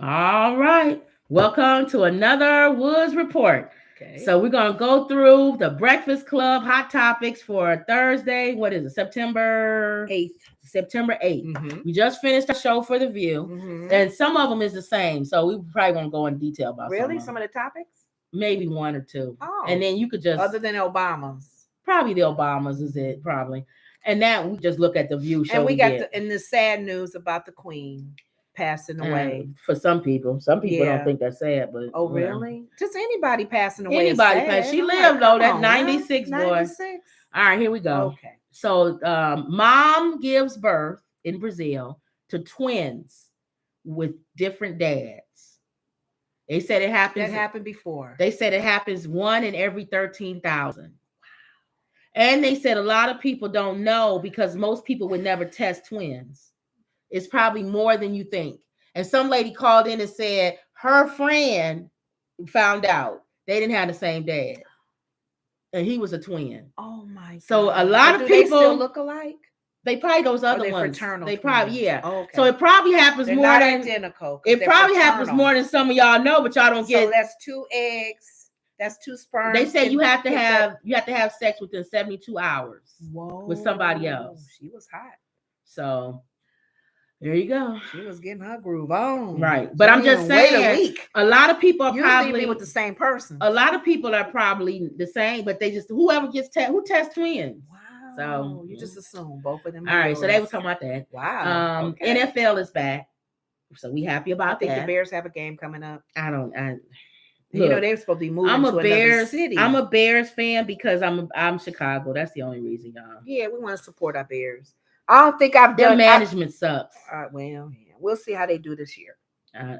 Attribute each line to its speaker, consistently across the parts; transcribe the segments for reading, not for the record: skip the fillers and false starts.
Speaker 1: All right. Welcome to another Woods Report.
Speaker 2: Okay.
Speaker 1: So we're gonna go through the Breakfast Club hot topics for Thursday. What is it? September
Speaker 2: 8th.
Speaker 1: September 8th.
Speaker 2: Mm-hmm.
Speaker 1: We just finished our show for the View,
Speaker 2: Mm-hmm.
Speaker 1: and some of them is the same. So we probably won't go in detail about
Speaker 2: Really?
Speaker 1: some
Speaker 2: Some
Speaker 1: of
Speaker 2: of
Speaker 1: them.
Speaker 2: the topics?
Speaker 1: Maybe one or two, and
Speaker 2: Oh,
Speaker 1: then you could just
Speaker 2: other than Obama's.
Speaker 1: probably the Obamas is it probably, and that we just look at the View
Speaker 2: And
Speaker 1: show
Speaker 2: we
Speaker 1: we
Speaker 2: got
Speaker 1: get.
Speaker 2: the sad news about the Queen passing away.
Speaker 1: For some people don't
Speaker 2: Yeah.
Speaker 1: think that's sad, but
Speaker 2: Oh,
Speaker 1: whatever.
Speaker 2: really? Just anybody passing away is
Speaker 1: Anybody passed.
Speaker 2: sad.
Speaker 1: She
Speaker 2: I'm like,
Speaker 1: lived
Speaker 2: come
Speaker 1: though. That
Speaker 2: on now.
Speaker 1: 96 boy.
Speaker 2: 96.
Speaker 1: All right, here we go.
Speaker 2: Okay.
Speaker 1: So, mom gives birth in Brazil to twins with different dads. They said it
Speaker 2: That
Speaker 1: happens.
Speaker 2: happened before.
Speaker 1: They said it happens one in every 13,000. And they said a lot of people don't know because most people would never test twins. It's probably more than you think. And some lady called in and said her friend found out they didn't have the same dad, and he was a twin.
Speaker 2: Oh my
Speaker 1: So
Speaker 2: God.
Speaker 1: a lot
Speaker 2: But
Speaker 1: of
Speaker 2: do they
Speaker 1: people
Speaker 2: still look alike?
Speaker 1: they probably those
Speaker 2: Or
Speaker 1: other
Speaker 2: they
Speaker 1: ones.
Speaker 2: fraternal
Speaker 1: They
Speaker 2: twins?
Speaker 1: probably
Speaker 2: Oh, okay.
Speaker 1: So it probably happens
Speaker 2: They're
Speaker 1: more
Speaker 2: not
Speaker 1: than
Speaker 2: identical. 'Cause
Speaker 1: it
Speaker 2: they're
Speaker 1: probably happens
Speaker 2: fraternal.
Speaker 1: more than some of y'all know, but y'all don't
Speaker 2: So
Speaker 1: get.
Speaker 2: that's 2 eggs. That's 2 sperms.
Speaker 1: They say you have to
Speaker 2: picked
Speaker 1: have
Speaker 2: up.
Speaker 1: you have to have sex within 72 hours
Speaker 2: Whoa.
Speaker 1: with somebody else.
Speaker 2: She was hot.
Speaker 1: So there you go.
Speaker 2: She was getting her groove on.
Speaker 1: Right.
Speaker 2: She
Speaker 1: But I'm
Speaker 2: didn't
Speaker 1: just
Speaker 2: even wait a
Speaker 1: saying
Speaker 2: week.
Speaker 1: a lot of people are
Speaker 2: Usually it'd
Speaker 1: probably
Speaker 2: be with the same person.
Speaker 1: a lot of people are probably the same, but they just whoever gets who tests twins.
Speaker 2: Wow.
Speaker 1: So
Speaker 2: You just assume both of them.
Speaker 1: all right, so they was talking about that.
Speaker 2: Wow. Okay.
Speaker 1: NFL is back, so we happy
Speaker 2: I
Speaker 1: about
Speaker 2: think
Speaker 1: that.
Speaker 2: the Bears have a game coming up.
Speaker 1: I don't.
Speaker 2: You know
Speaker 1: Look,
Speaker 2: they're supposed to be moving
Speaker 1: I'm
Speaker 2: to
Speaker 1: a
Speaker 2: another
Speaker 1: Bears.
Speaker 2: city.
Speaker 1: I'm a Bears fan because I'm Chicago. That's the only reason, y'all.
Speaker 2: Yeah, we want to support our Bears. I don't think I've
Speaker 1: Their
Speaker 2: done.
Speaker 1: management sucks.
Speaker 2: Well, yeah. We'll see how they do this year.
Speaker 1: Uh,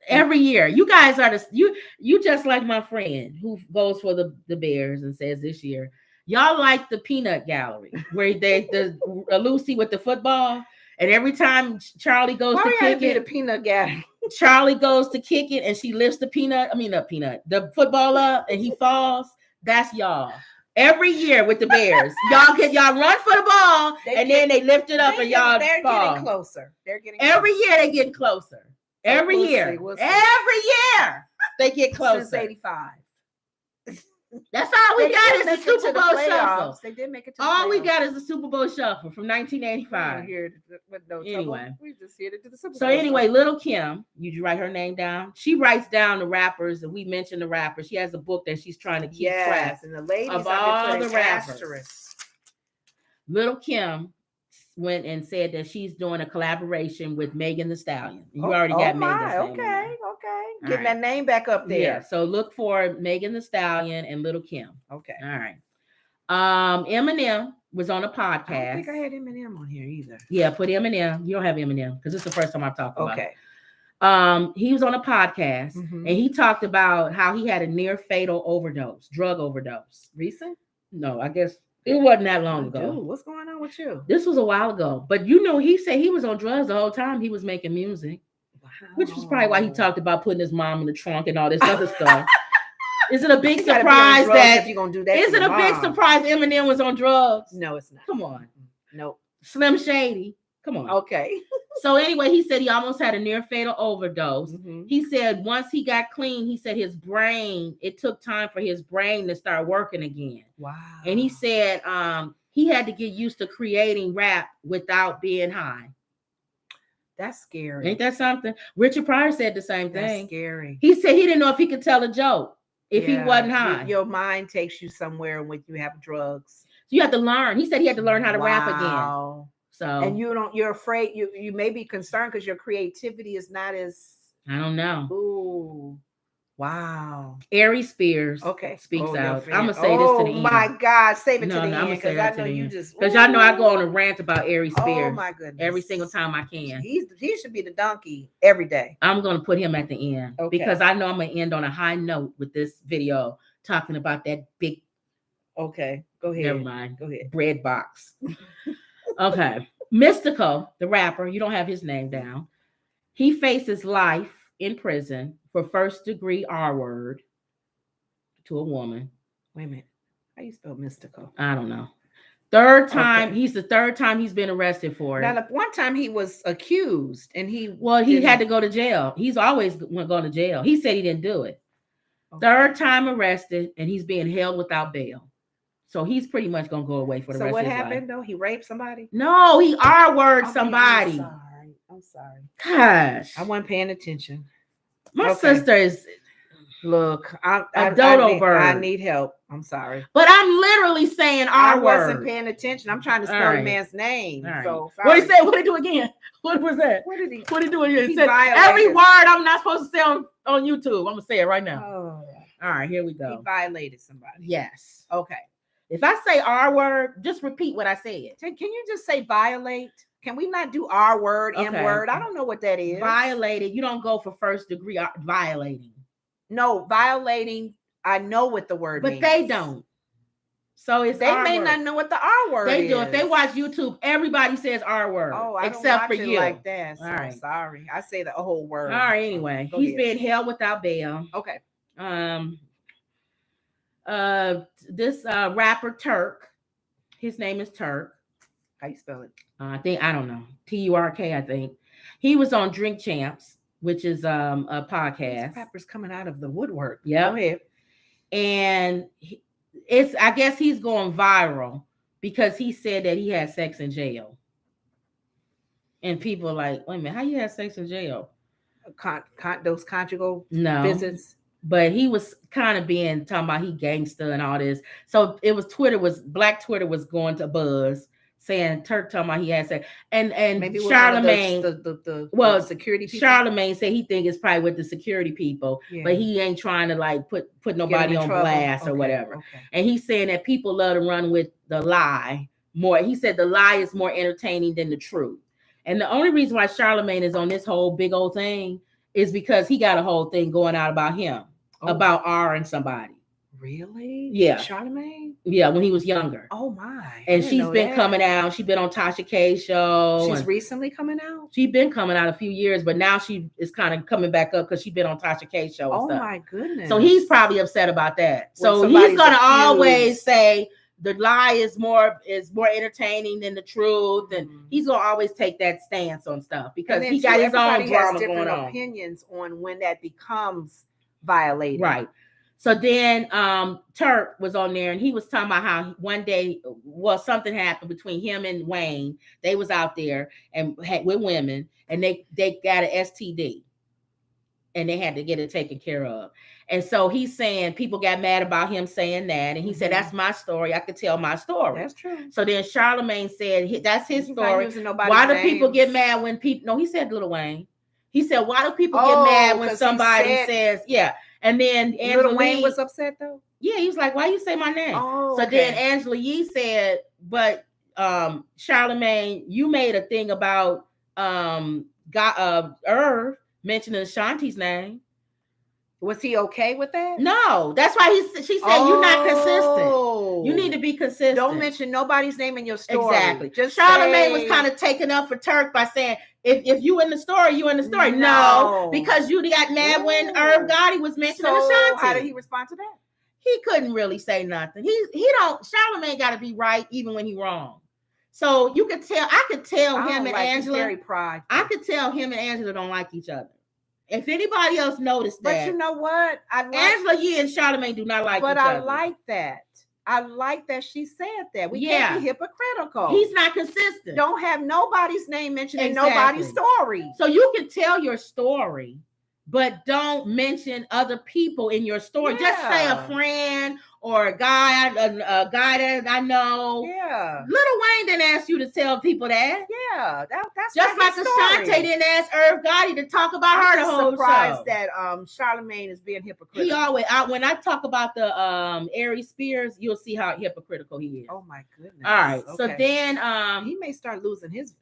Speaker 1: every year, you guys are you just like my friend who goes for the Bears and says this year y'all like the peanut gallery where they the Lucy with the football, and every time Charlie goes to kick
Speaker 2: be
Speaker 1: it,
Speaker 2: the peanut gallery?
Speaker 1: Charlie goes to kick it and she lifts the the football up and he falls. That's y'all. Every year with the Bears, y'all run for the ball then they lift it up and y'all
Speaker 2: they're
Speaker 1: fall.
Speaker 2: Getting closer. They're getting
Speaker 1: every year they get closer.
Speaker 2: So
Speaker 1: Every year,
Speaker 2: we'll see.
Speaker 1: every year they get closer.
Speaker 2: Since '85.
Speaker 1: That's all we got is the Super Bowl shuffle.
Speaker 2: They did make it to
Speaker 1: all we got is the Super Bowl shuffle from 1985.
Speaker 2: Anyway, we just here to do the Super Bowl.
Speaker 1: So anyway, Little Kim, you write her name down. She writes down the rappers, and we mentioned the rappers. She has a book that she's trying to keep track
Speaker 2: and the ladies
Speaker 1: of all the rappers.
Speaker 2: asterisk.
Speaker 1: Little Kim went and said that she's doing a collaboration with Megan Thee Stallion. You already got Megan Thee Stallion.
Speaker 2: Okay. Getting that name back up there.
Speaker 1: Yeah, so look for Megan Thee Stallion and Little Kim.
Speaker 2: Okay.
Speaker 1: All right. Eminem was on a podcast.
Speaker 2: I don't think I had Eminem on here either.
Speaker 1: Yeah, put Eminem. You don't have Eminem because it's the first time I've talked about it.
Speaker 2: Okay.
Speaker 1: He was on a podcast and he talked about how he had a near fatal drug overdose.
Speaker 2: Recent?
Speaker 1: No, I guess it wasn't that long ago.
Speaker 2: Dude, what's going on with you?
Speaker 1: This was a while ago. But he said he was on drugs the whole time he was making music. Wow. Which was probably why he talked about putting his mom in the trunk and all this other stuff. Is it a big surprise that
Speaker 2: you're gonna do that?
Speaker 1: Is it a big surprise Eminem was on drugs?
Speaker 2: No, it's not.
Speaker 1: Come on.
Speaker 2: Nope.
Speaker 1: Slim Shady. Come on.
Speaker 2: Okay.
Speaker 1: So anyway, he said he almost had a near fatal overdose. He said once he got clean, he said it took time for his brain to start working again.
Speaker 2: Wow.
Speaker 1: And he said he had to get used to creating rap without being high.
Speaker 2: That's scary.
Speaker 1: Ain't that something? Richard Pryor said the same thing.
Speaker 2: That's scary.
Speaker 1: He said he didn't know if he could tell a joke if he wasn't high.
Speaker 2: Your mind takes you somewhere when you have drugs.
Speaker 1: So you have to learn. He said he had to learn how to rap again. So
Speaker 2: and you're afraid you may be concerned because your creativity is not as
Speaker 1: I don't know.
Speaker 2: Ooh. Wow.
Speaker 1: Ari Spears speaks out. I'm gonna say this to the end.
Speaker 2: Oh my God, save it to the end because I know you just
Speaker 1: because y'all know I go on a rant about Ari Spears.
Speaker 2: Oh my goodness.
Speaker 1: Every single time I can.
Speaker 2: He should be the donkey every day.
Speaker 1: I'm gonna put him at the end because I know I'm gonna end on a high note with this video talking about that big.
Speaker 2: Okay, go ahead.
Speaker 1: Never mind.
Speaker 2: Go ahead.
Speaker 1: Bread box. Okay. Mystical, the rapper, you don't have his name down. He faces life in prison for first-degree R-word to a woman.
Speaker 2: Wait a minute. How you spell mystical?
Speaker 1: I don't know. Third time.
Speaker 2: Okay.
Speaker 1: He's the third time he's been arrested for
Speaker 2: Now,
Speaker 1: it.
Speaker 2: the one time he was accused, and he
Speaker 1: Well, he
Speaker 2: didn't-
Speaker 1: had to go to jail. He's always going to jail. He said he didn't do it.
Speaker 2: Okay.
Speaker 1: Third time arrested, and he's being held without bail. So he's pretty much gonna go away for the
Speaker 2: So
Speaker 1: rest
Speaker 2: what
Speaker 1: of his
Speaker 2: happened
Speaker 1: life.
Speaker 2: though? He raped somebody?
Speaker 1: No, he R-word
Speaker 2: Okay,
Speaker 1: somebody.
Speaker 2: I'm sorry.
Speaker 1: Gosh,
Speaker 2: I wasn't paying attention.
Speaker 1: my
Speaker 2: Okay.
Speaker 1: sister is,
Speaker 2: Look,
Speaker 1: A dodo bird.
Speaker 2: I need help. I'm sorry.
Speaker 1: but I'm literally saying
Speaker 2: I
Speaker 1: R-word.
Speaker 2: wasn't paying attention. I'm trying to spell the
Speaker 1: Alright.
Speaker 2: man's name.
Speaker 1: All right.
Speaker 2: So
Speaker 1: What did
Speaker 2: sorry.
Speaker 1: he say? What did he do again? What was that?
Speaker 2: What did he?
Speaker 1: What did he do again?
Speaker 2: He
Speaker 1: He said
Speaker 2: violated-
Speaker 1: every word I'm not supposed to say on YouTube. I'm gonna say it right now.
Speaker 2: Oh,
Speaker 1: All right, here we
Speaker 2: he
Speaker 1: go.
Speaker 2: violated somebody.
Speaker 1: Yes.
Speaker 2: Okay.
Speaker 1: If I say R-word, just repeat what I said.
Speaker 2: Can you just say violate? Can we not do R word,
Speaker 1: Okay.
Speaker 2: M word? I don't know what that is.
Speaker 1: Violated. You don't go for first degree violating.
Speaker 2: No, violating. I know what the word
Speaker 1: But
Speaker 2: means.
Speaker 1: they don't. So it's
Speaker 2: They may
Speaker 1: R-word.
Speaker 2: not know what the R word
Speaker 1: They
Speaker 2: is.
Speaker 1: do. If they watch YouTube, everybody says R-word.
Speaker 2: Oh, I
Speaker 1: except
Speaker 2: don't watch
Speaker 1: for
Speaker 2: it
Speaker 1: you.
Speaker 2: like that. So
Speaker 1: All right.
Speaker 2: sorry. I say the whole word.
Speaker 1: All right. Anyway,
Speaker 2: Go
Speaker 1: he's
Speaker 2: ahead.
Speaker 1: being held without bail.
Speaker 2: Okay.
Speaker 1: This rapper Turk, his name is Turk.
Speaker 2: How you spell it?
Speaker 1: I don't know. Turk, I think. He was on Drink Champs, which is a podcast.
Speaker 2: This rapper's coming out of the woodwork.
Speaker 1: Yep.
Speaker 2: Go ahead.
Speaker 1: And I guess he's going viral because he said that he had sex in jail. And people are like, wait a minute, how you have sex in jail?
Speaker 2: Those conjugal
Speaker 1: No.
Speaker 2: visits.
Speaker 1: But he was kind of talking about he gangster and all this. So it was Black Twitter was going to buzz saying Turk talking about he had sex. And
Speaker 2: Maybe
Speaker 1: Charlemagne,
Speaker 2: the security people.
Speaker 1: Charlemagne said he think it's probably with the security people,
Speaker 2: Yeah.
Speaker 1: but he ain't trying to like put nobody on blast or whatever.
Speaker 2: Okay.
Speaker 1: And he's saying that people love to run with the lie more. He said the lie is more entertaining than the truth. And the only reason why Charlemagne is on this whole big old thing is because he got a whole thing going out about him, about R and somebody.
Speaker 2: Really?
Speaker 1: Yeah.
Speaker 2: Charlemagne?
Speaker 1: Yeah, when he was younger.
Speaker 2: Oh my.
Speaker 1: And she's been coming out. She's been on Tasha K's show.
Speaker 2: She's recently coming out?
Speaker 1: She's been coming out a few years, but now she is kind of coming back up because she's been on Tasha K's show and stuff.
Speaker 2: My goodness.
Speaker 1: So he's probably upset about that.
Speaker 2: When
Speaker 1: So he's gonna
Speaker 2: accused.
Speaker 1: always say the lie is more entertaining than the truth, and he's gonna always take that stance on stuff because he got his own drama going on.
Speaker 2: Opinions on when that becomes violated,
Speaker 1: right? So then Turk was on there and he was talking about how one day, something happened between him and Wayne. They was out there and with women, and they got an STD, and they had to get it taken care of. And so he's saying people got mad about him saying that. And he said, that's my story. I could tell my story.
Speaker 2: That's true.
Speaker 1: So then Charlemagne said, that's his story. Why do people get mad when people, no, he said Lil Wayne. He said, why do people get mad when somebody says, yeah. And then Angela
Speaker 2: Lil Wayne was upset though?
Speaker 1: Yeah, he was like, why you say my name?
Speaker 2: Oh,
Speaker 1: so then Angela Yee said, but Charlemagne, you made a thing about Irv mentioning Ashanti's name.
Speaker 2: Was he okay with that?
Speaker 1: No, that's why she said you're not consistent. You need to be consistent.
Speaker 2: Don't mention nobody's name in your story.
Speaker 1: Exactly. Just Charlemagne was kind of taking up for Turk by saying, if you in the story, you in the story. No, because you got mad when Irv Gotti was mentioning Ashanti.
Speaker 2: How did he respond to that?
Speaker 1: He couldn't really say nothing. Charlemagne got to be right even when he wrong. So you could tell, I could tell him and Angela.
Speaker 2: Very prideful.
Speaker 1: I could tell him and Angela don't like each other. If anybody else noticed that.
Speaker 2: But you know what?
Speaker 1: Angela Yee and Charlemagne do not like each other.
Speaker 2: But I like that. I like that she said that. We can't be hypocritical.
Speaker 1: He's not consistent.
Speaker 2: Don't have nobody's name mentioned in nobody's story.
Speaker 1: So you can tell your story, but don't mention other people in your story.
Speaker 2: Yeah.
Speaker 1: Just say a friend or a guy that I know.
Speaker 2: Yeah.
Speaker 1: Lil Wayne didn't ask you to tell people that.
Speaker 2: Yeah. That's
Speaker 1: just like Ashanti didn't ask Irv Gotti to talk about her the whole
Speaker 2: surprised
Speaker 1: show.
Speaker 2: That Charlemagne is being hypocritical.
Speaker 1: He always when I talk about the Aries Spears, you'll see how hypocritical he is.
Speaker 2: Oh my goodness.
Speaker 1: All right. Okay. So then
Speaker 2: he may start losing his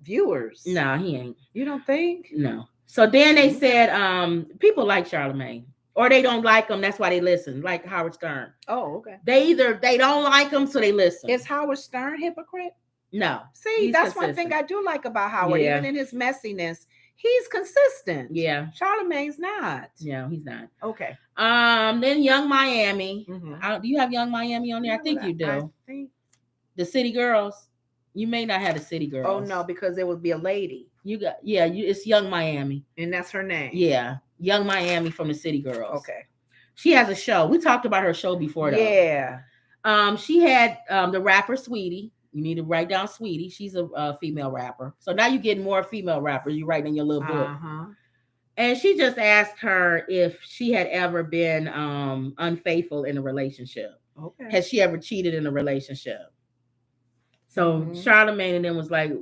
Speaker 2: viewers.
Speaker 1: No, he ain't.
Speaker 2: You don't think?
Speaker 1: No. So then they said people like Charlemagne. Or they don't like him, that's why they listen, like Howard Stern.
Speaker 2: Oh, okay.
Speaker 1: They don't like him, so they listen.
Speaker 2: Is Howard Stern hypocrite?
Speaker 1: No.
Speaker 2: See, that's consistent. One thing I do like about Howard. Yeah. Even in his messiness, he's consistent.
Speaker 1: Yeah.
Speaker 2: Charlemagne's not.
Speaker 1: Yeah, he's not.
Speaker 2: Okay.
Speaker 1: Then Young Miami. Mm-hmm. Do you have Young Miami on there? I think you do. The City Girls. You may not have the City Girls.
Speaker 2: Oh no, because there would be a lady.
Speaker 1: You got it's Young Miami.
Speaker 2: And that's her name.
Speaker 1: Yeah. Young Miami from the City Girls.
Speaker 2: Okay.
Speaker 1: She has a show. We talked about her show before though.
Speaker 2: Yeah.
Speaker 1: She had the rapper Sweetie. You need to write down Sweetie. She's a female rapper. So now you're getting more female rappers. You write in your little book. And she just asked her if she had ever been unfaithful in a relationship.
Speaker 2: Okay.
Speaker 1: Has she ever cheated in a relationship? So Charlamagne and them was like,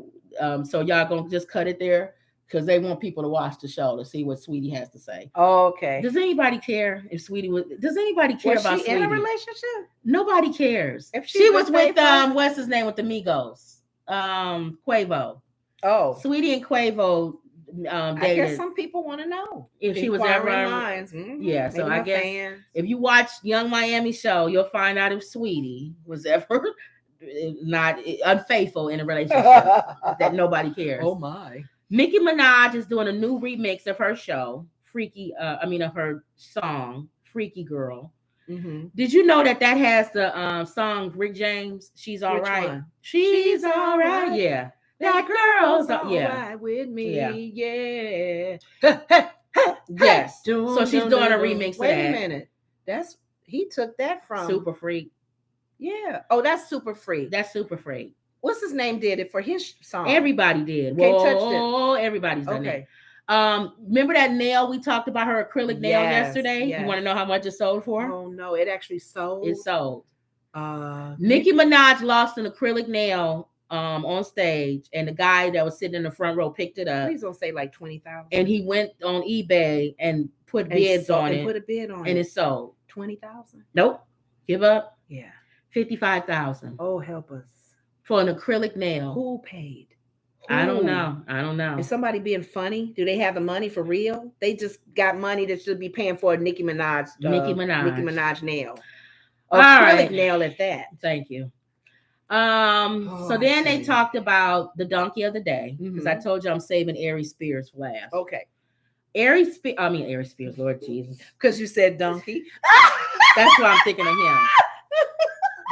Speaker 1: so y'all gonna just cut it there? Because they want people to watch the show to see what Sweetie has to say.
Speaker 2: Okay.
Speaker 1: Does anybody care if Sweetie was? Does anybody care about
Speaker 2: Sweetie? In a relationship?
Speaker 1: Nobody cares.
Speaker 2: If
Speaker 1: she was with what's his name with the Migos? Quavo.
Speaker 2: Oh.
Speaker 1: Sweetie and Quavo dated.
Speaker 2: I guess some people want to know
Speaker 1: if she was ever. Yeah. So I guess if you watch Young Miami show, you'll find out if Sweetie was ever not unfaithful in a relationship that nobody cares.
Speaker 2: Oh my.
Speaker 1: Nicki Minaj is doing a new remix of her show, of her song, Freaky Girl. Mm-hmm. Did you know that has the song Rick James, She's All Right?
Speaker 2: One?
Speaker 1: She's All Right. Yeah. That girl's all right
Speaker 2: with me. Yeah.
Speaker 1: Yes. So she's doing a remix of that.
Speaker 2: Wait a minute. He took that from
Speaker 1: Super Freak.
Speaker 2: Yeah. Oh, that's Super Freak.
Speaker 1: That's Super Freak.
Speaker 2: What's his name did it for his song?
Speaker 1: Everybody did.
Speaker 2: Can't touch it.
Speaker 1: Oh, everybody's done it. Remember that nail we talked about, her acrylic nail yesterday? Yes. You want to know how much it sold for?
Speaker 2: Oh no, it actually sold.
Speaker 1: It sold. Nicki Minaj lost an acrylic nail on stage, and the guy that was sitting in the front row picked it up.
Speaker 2: Please don't say like 20,000.
Speaker 1: And he went on eBay and put bids on it.
Speaker 2: Put a bid on it.
Speaker 1: And it sold.
Speaker 2: 20,000?
Speaker 1: Nope. Give up?
Speaker 2: Yeah.
Speaker 1: 55,000.
Speaker 2: Oh, help us.
Speaker 1: For an acrylic nail.
Speaker 2: Who paid?
Speaker 1: I don't know.
Speaker 2: Is somebody being funny? Do they have the money for real? They just got money that should be paying for a Nicki Minaj nail. Acrylic nail at that.
Speaker 1: Thank you. So then they talked about the donkey of the day, because I told you I'm saving Ari Spears for last.
Speaker 2: Okay.
Speaker 1: Ari Spears, Lord Jesus.
Speaker 2: Because you said donkey.
Speaker 1: That's why I'm thinking of him.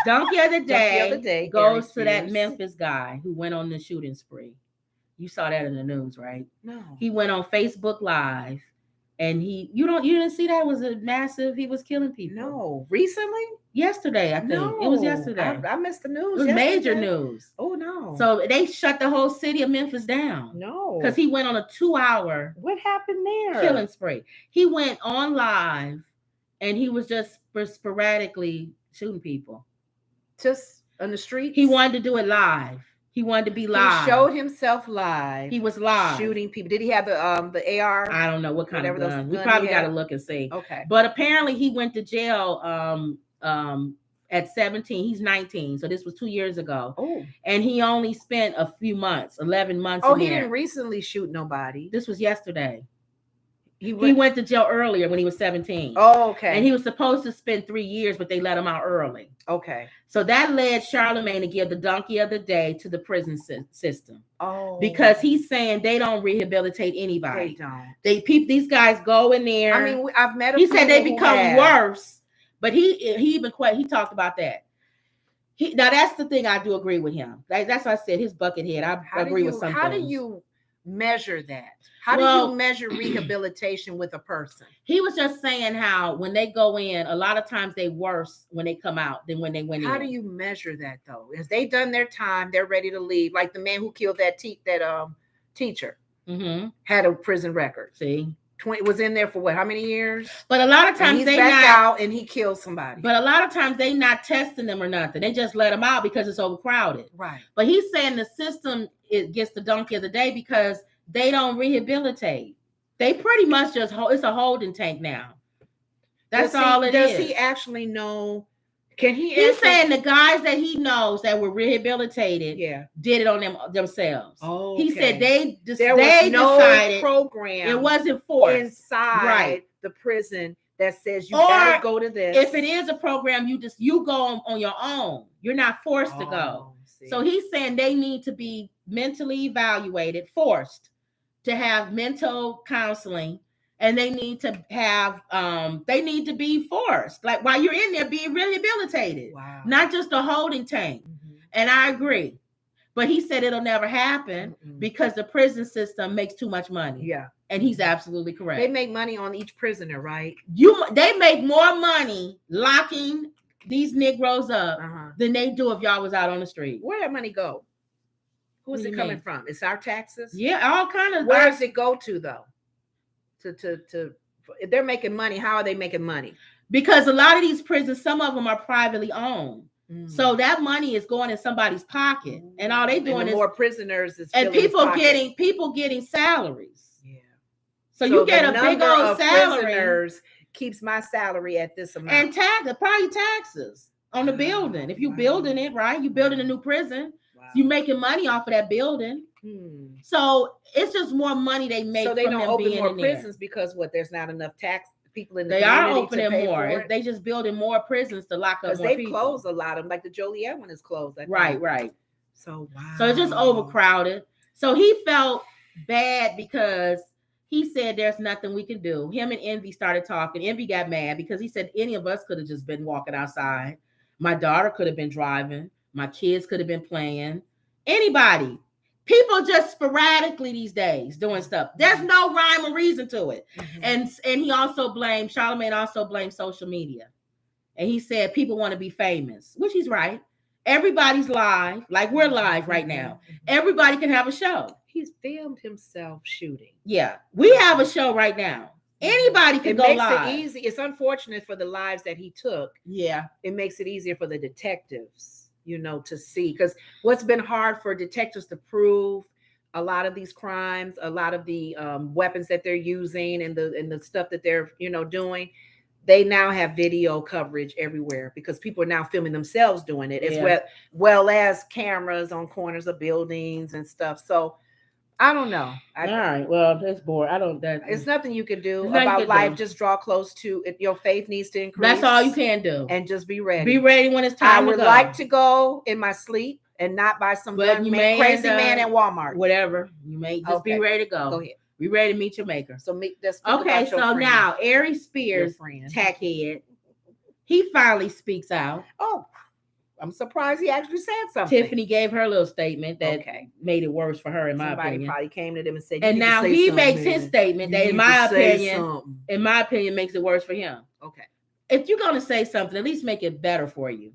Speaker 1: Donkey of the day goes to that Memphis guy who went on the shooting spree. You saw that in the news, right?
Speaker 2: No.
Speaker 1: He went on Facebook Live, and you didn't see that? It was a massive. He was killing people.
Speaker 2: No. Recently?
Speaker 1: Yesterday, I think.
Speaker 2: No.
Speaker 1: It was yesterday.
Speaker 2: I missed the news.
Speaker 1: It was major news.
Speaker 2: Oh no.
Speaker 1: So they shut the whole city of Memphis down.
Speaker 2: No.
Speaker 1: Because he went on a 2-hour.
Speaker 2: What happened there?
Speaker 1: Killing spree. He went on live, and he was just sporadically shooting people.
Speaker 2: Just on the streets?
Speaker 1: He wanted to do it live. He wanted to be live.
Speaker 2: He showed himself live.
Speaker 1: He was live
Speaker 2: shooting people. Did he have the AR?
Speaker 1: I don't know what kind of gun. We probably got to look and see.
Speaker 2: Okay.
Speaker 1: But apparently he went to jail at 17. He's 19. So this was 2 years ago.
Speaker 2: Oh.
Speaker 1: And he only spent a few months, 11 months.
Speaker 2: Oh, he didn't recently shoot nobody.
Speaker 1: This was yesterday. He went to jail earlier when he was 17.
Speaker 2: Oh, okay.
Speaker 1: And he was supposed to spend 3 years, but they let him out early.
Speaker 2: Okay.
Speaker 1: So that led Charlamagne to give the donkey of the day to the prison system.
Speaker 2: Oh.
Speaker 1: Because he's saying they don't rehabilitate anybody.
Speaker 2: They don't.
Speaker 1: These guys go in there.
Speaker 2: I mean, I've met.
Speaker 1: He said they become worse, but he talked about that. Now that's the thing I do agree with him. That's why I said his bucket head. I agree with some
Speaker 2: How
Speaker 1: things.
Speaker 2: do you measure that? How do you measure rehabilitation with a person?
Speaker 1: He was just saying how when they go in, a lot of times they worse when they come out than when they went in.
Speaker 2: How do you measure that though? If they done their time, they're ready to leave. Like the man who killed that teacher had a prison record.
Speaker 1: See,
Speaker 2: 20 was in there for what? How many years?
Speaker 1: But a lot of times
Speaker 2: they back out and he killed somebody.
Speaker 1: But a lot of times they not testing them or nothing. They just let them out because it's overcrowded.
Speaker 2: Right.
Speaker 1: But he's saying the system gets the donkey of the day because they don't rehabilitate. They pretty much just it's a holding tank now. That's all it is.
Speaker 2: Does he actually know? Can he?
Speaker 1: He's saying the guys that he knows that were rehabilitated, did it on themselves.
Speaker 2: Oh,
Speaker 1: he said they
Speaker 2: decided
Speaker 1: no
Speaker 2: program.
Speaker 1: It wasn't forced
Speaker 2: inside the prison that says you gotta go to this.
Speaker 1: If it is a program, you go on your own. You're not forced to go.
Speaker 2: See.
Speaker 1: So he's saying they need to be mentally evaluated, forced to have mental counseling, and they need to have they need to be forced. Like while you're in there being rehabilitated.
Speaker 2: Wow.
Speaker 1: Not just a holding tank. And I agree. But he said it'll never happen because the prison system makes too much money.
Speaker 2: Yeah.
Speaker 1: And he's absolutely correct.
Speaker 2: They make money on each prisoner, right?
Speaker 1: They make more money locking these Negroes up than they do if y'all was out on the street.
Speaker 2: Where that money go? Who is it coming from? It's our taxes?
Speaker 1: Yeah, all kind of.
Speaker 2: Where does it go to though? If they're making money, how are they making money?
Speaker 1: Because a lot of these prisons, some of them are privately owned. So that money is going in somebody's pocket, and all they doing is
Speaker 2: more prisoners
Speaker 1: and people getting salaries.
Speaker 2: Yeah.
Speaker 1: So you get a big old salary.
Speaker 2: Prisoners keeps my salary at this amount.
Speaker 1: And probably taxes on the building. If you building it, right? You building a new prison. Wow. You making money off of that building. So it's just more money they make.
Speaker 2: So they don't open more prisons because there's not enough tax. People in the
Speaker 1: they are opening more. They just building more prisons to lock up more people.
Speaker 2: Because they closed a lot of them, like the Joliet one is closed.
Speaker 1: Right.
Speaker 2: So wow.
Speaker 1: So it's just overcrowded. So he felt bad because he said there's nothing we can do. Him and Envy started talking. Envy got mad because he said any of us could have just been walking outside. My daughter could have been driving. My kids could have been playing. Anybody. People just sporadically these days doing stuff. There's no rhyme or reason to it. And he also Charlamagne also blamed social media. And he said people want to be famous, which he's right. Everybody's live, like we're live right now. Everybody can have a show.
Speaker 2: He's filmed himself shooting.
Speaker 1: Yeah, we have a show right now. Anybody can go live.
Speaker 2: It makes it easy. It's unfortunate for the lives that he took.
Speaker 1: Yeah.
Speaker 2: It makes it easier for the detectives, to see, because what's been hard for detectives to prove a lot of these crimes, a lot of the weapons that they're using and the stuff that they're, doing, they now have video coverage everywhere because people are now filming themselves doing it as well as cameras on corners of buildings and stuff. So I don't know.
Speaker 1: All right. Well, that's boring.
Speaker 2: It's nothing you can do about life. Just draw close to it. Your faith needs to increase.
Speaker 1: That's all you can do.
Speaker 2: And just be ready.
Speaker 1: Be ready when it's time to go.
Speaker 2: I would like to go in my sleep and not buy some crazy man at Walmart.
Speaker 1: Whatever. You may just be ready to go.
Speaker 2: Go ahead.
Speaker 1: Be ready to meet your maker.
Speaker 2: So
Speaker 1: okay. So now Ari Spears, tackhead, he finally speaks out.
Speaker 2: Oh. I'm surprised he actually said something.
Speaker 1: Tiffany gave her little statement that made it worse for her, in my opinion.
Speaker 2: Somebody probably came to them and said,
Speaker 1: and now he makes his statement that, in my opinion, makes it worse for him.
Speaker 2: Okay.
Speaker 1: If you're going to say something, at least make it better for you.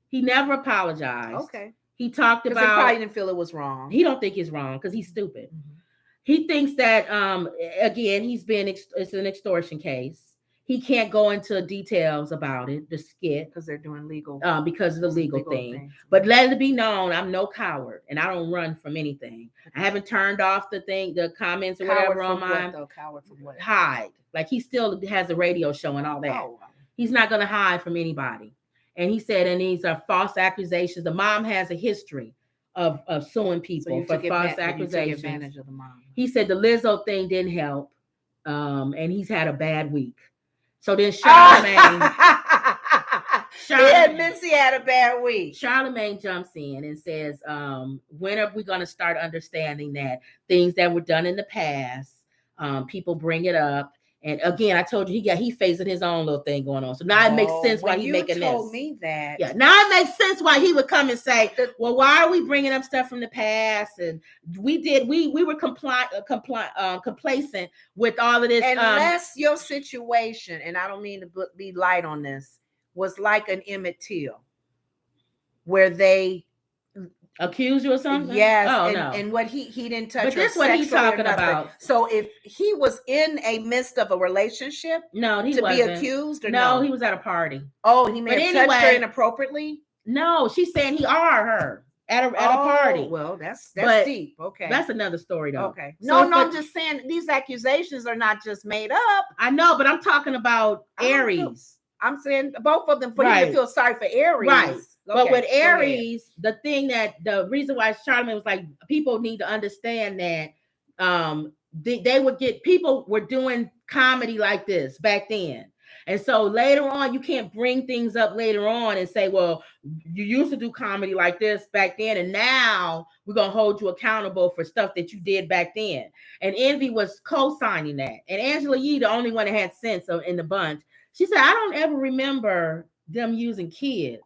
Speaker 1: He never apologized.
Speaker 2: Okay.
Speaker 1: He talked about.
Speaker 2: He probably didn't feel it was wrong.
Speaker 1: He don't think it's wrong because he's stupid. He thinks that, again, it's an extortion case. He can't go into details about it, the skit.
Speaker 2: Because they're doing legal.
Speaker 1: Because of the legal thing. But let it be known, I'm no coward, and I don't run from anything. I haven't turned off the comments or whatever on mine.
Speaker 2: Coward from what?
Speaker 1: Hide. Like, he still has a radio show and all that. Oh, wow. He's not going to hide from anybody. And he said, and these are false accusations. The mom has a history of suing people for false accusations.
Speaker 2: Took advantage of the mom.
Speaker 1: He said the Lizzo thing didn't help. And he's had a bad week. So then Charlamagne
Speaker 2: admits he had a bad week.
Speaker 1: Charlamagne jumps in and says, when are we going to start understanding that things that were done in the past, people bring it up. And again, I told you he facing his own little thing going on. So now it makes sense why he's making this.
Speaker 2: You told me that.
Speaker 1: Yeah, now it makes sense why he would come and say, well, why are we bringing up stuff from the past? And we were complacent with all of this.
Speaker 2: Unless your situation, and I don't mean to be light on this, was like an Emmett Till, where they
Speaker 1: accuse you or something?
Speaker 2: Yes. And what he didn't touch.
Speaker 1: But this is what he's talking about.
Speaker 2: So if he was in a midst of a relationship,
Speaker 1: no, he
Speaker 2: wasn't.
Speaker 1: Be
Speaker 2: accused, or
Speaker 1: no, he was at a party.
Speaker 2: Oh, he may have touched her inappropriately.
Speaker 1: No, she's saying he her at a party.
Speaker 2: Well, that's deep. Okay,
Speaker 1: that's another story though.
Speaker 2: Okay, I'm just saying these accusations are not just made up.
Speaker 1: I know, but I'm talking about Aries.
Speaker 2: I'm saying both of them for you to feel sorry for Aries.
Speaker 1: Right. Okay, but with Aries, the reason why Charlamagne was like, people need to understand that people were doing comedy like this back then. And so later on, you can't bring things up later on and say, well, you used to do comedy like this back then, and now we're going to hold you accountable for stuff that you did back then. And Envy was co-signing that. And Angela Yee, the only one that had sense in the bunch, she said, I don't ever remember them using kids.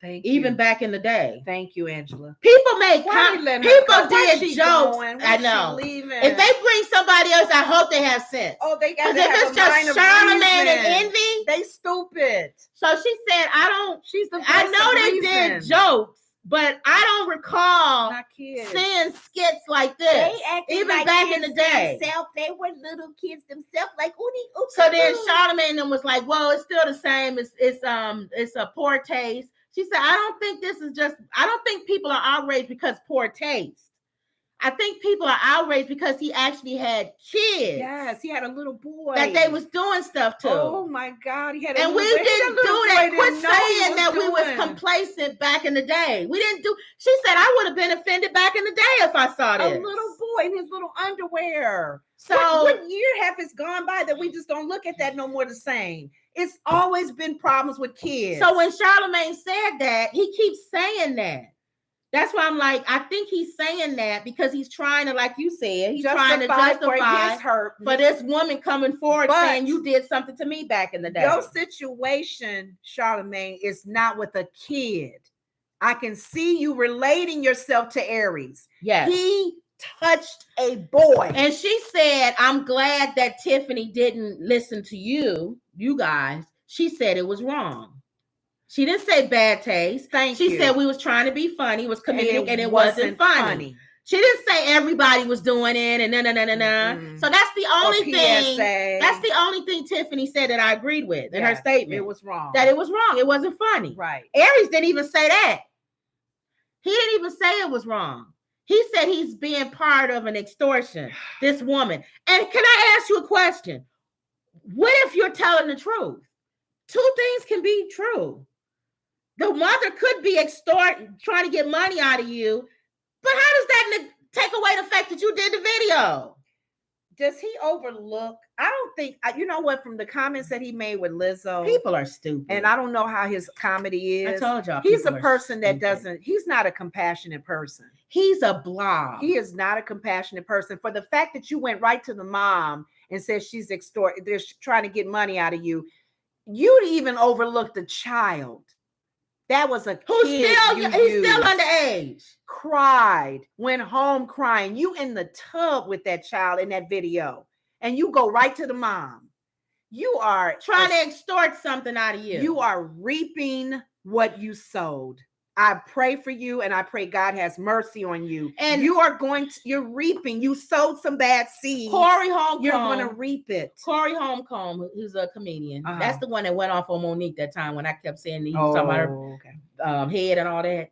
Speaker 2: Thank
Speaker 1: even
Speaker 2: you.
Speaker 1: back in the day.
Speaker 2: Thank you, Angela.
Speaker 1: People made
Speaker 2: Why they letting her
Speaker 1: people
Speaker 2: go? Where's
Speaker 1: did
Speaker 2: she
Speaker 1: jokes.
Speaker 2: going?
Speaker 1: I
Speaker 2: Where's she
Speaker 1: know.
Speaker 2: leaving?
Speaker 1: If they bring somebody else, I hope they have sense.
Speaker 2: Oh, they got
Speaker 1: Because
Speaker 2: to
Speaker 1: if
Speaker 2: have
Speaker 1: it's
Speaker 2: a
Speaker 1: just
Speaker 2: mind of
Speaker 1: Charlamagne and
Speaker 2: reason.
Speaker 1: Envy,
Speaker 2: They stupid.
Speaker 1: so she said, I don't.
Speaker 2: She's the voice
Speaker 1: I know
Speaker 2: of
Speaker 1: they
Speaker 2: reason.
Speaker 1: did jokes, but I don't recall
Speaker 2: Not kids.
Speaker 1: seeing skits like this.
Speaker 3: They acted
Speaker 1: Even
Speaker 3: like
Speaker 1: back
Speaker 3: kids
Speaker 1: in the day.
Speaker 3: themselves. They were little kids themselves, like oonie.
Speaker 1: So then Charlamagne then was like, well, it's still the same. It's a poor taste. She said, I don't think people are outraged because poor taste. I think people are outraged because he actually had kids.
Speaker 2: Yes, he had a little boy
Speaker 1: that they was doing stuff to.
Speaker 2: Oh my God, he had a
Speaker 1: and
Speaker 2: little
Speaker 1: we
Speaker 2: boy.
Speaker 1: didn't do that. Quit saying that we was complacent back in the day. We didn't do. She said I would have been offended back in the day if I saw this.
Speaker 2: A little boy in his little underwear.
Speaker 1: So
Speaker 2: what year have it's gone by that we just don't look at that no more the same? It's always been problems with kids.
Speaker 1: So when Charlamagne said that, he keeps saying that. That's why I'm like, I think he's saying that because he's trying to, like you said, he's trying to justify
Speaker 2: his hurt
Speaker 1: for this woman coming forward saying you did something to me back in the day.
Speaker 2: Your situation, Charlamagne, is not with a kid. I can see you relating yourself to Aries.
Speaker 1: Yes.
Speaker 2: He touched a boy.
Speaker 1: And she said, I'm glad that Tiffany didn't listen to you guys. She said it was wrong. She didn't say bad taste. She said we was trying to be funny, was comedic, and it wasn't funny. She didn't say everybody was doing it and no. So that's the only thing. That's the only thing Tiffany said that I agreed with in her statement.
Speaker 2: It was wrong.
Speaker 1: That it was wrong. It wasn't funny.
Speaker 2: Right.
Speaker 1: Aries didn't even say that. He didn't even say it was wrong. He said he's being part of an extortion, this woman. And can I ask you a question? What if you're telling the truth? Two things can be true. The mother could be trying to get money out of you, but how does that take away the fact that you did the video?
Speaker 2: Does he overlook? I don't think, you know what, from the comments that he made with Lizzo.
Speaker 1: People are stupid.
Speaker 2: And I don't know how his comedy is.
Speaker 1: I told y'all.
Speaker 2: He's a person that he's not a compassionate person.
Speaker 1: He's a blob.
Speaker 2: He is not a compassionate person. For the fact that you went right to the mom and said she's they're trying to get money out of you, you'd even overlook the child. That was a kid
Speaker 1: he's still underage.
Speaker 2: Cried, went home crying. You in the tub with that child in that video, and you go right to the mom. You are
Speaker 1: trying to extort something out of you.
Speaker 2: You are reaping what you sowed. I pray for you, and I pray God has mercy on you. And you're reaping. You sowed some bad seeds.
Speaker 1: Corey Holmcomb.
Speaker 2: You're going to reap it.
Speaker 1: Corey Holmcomb, who's a comedian. That's the one that went off on Monique that time when I kept saying he was talking about her head and all that.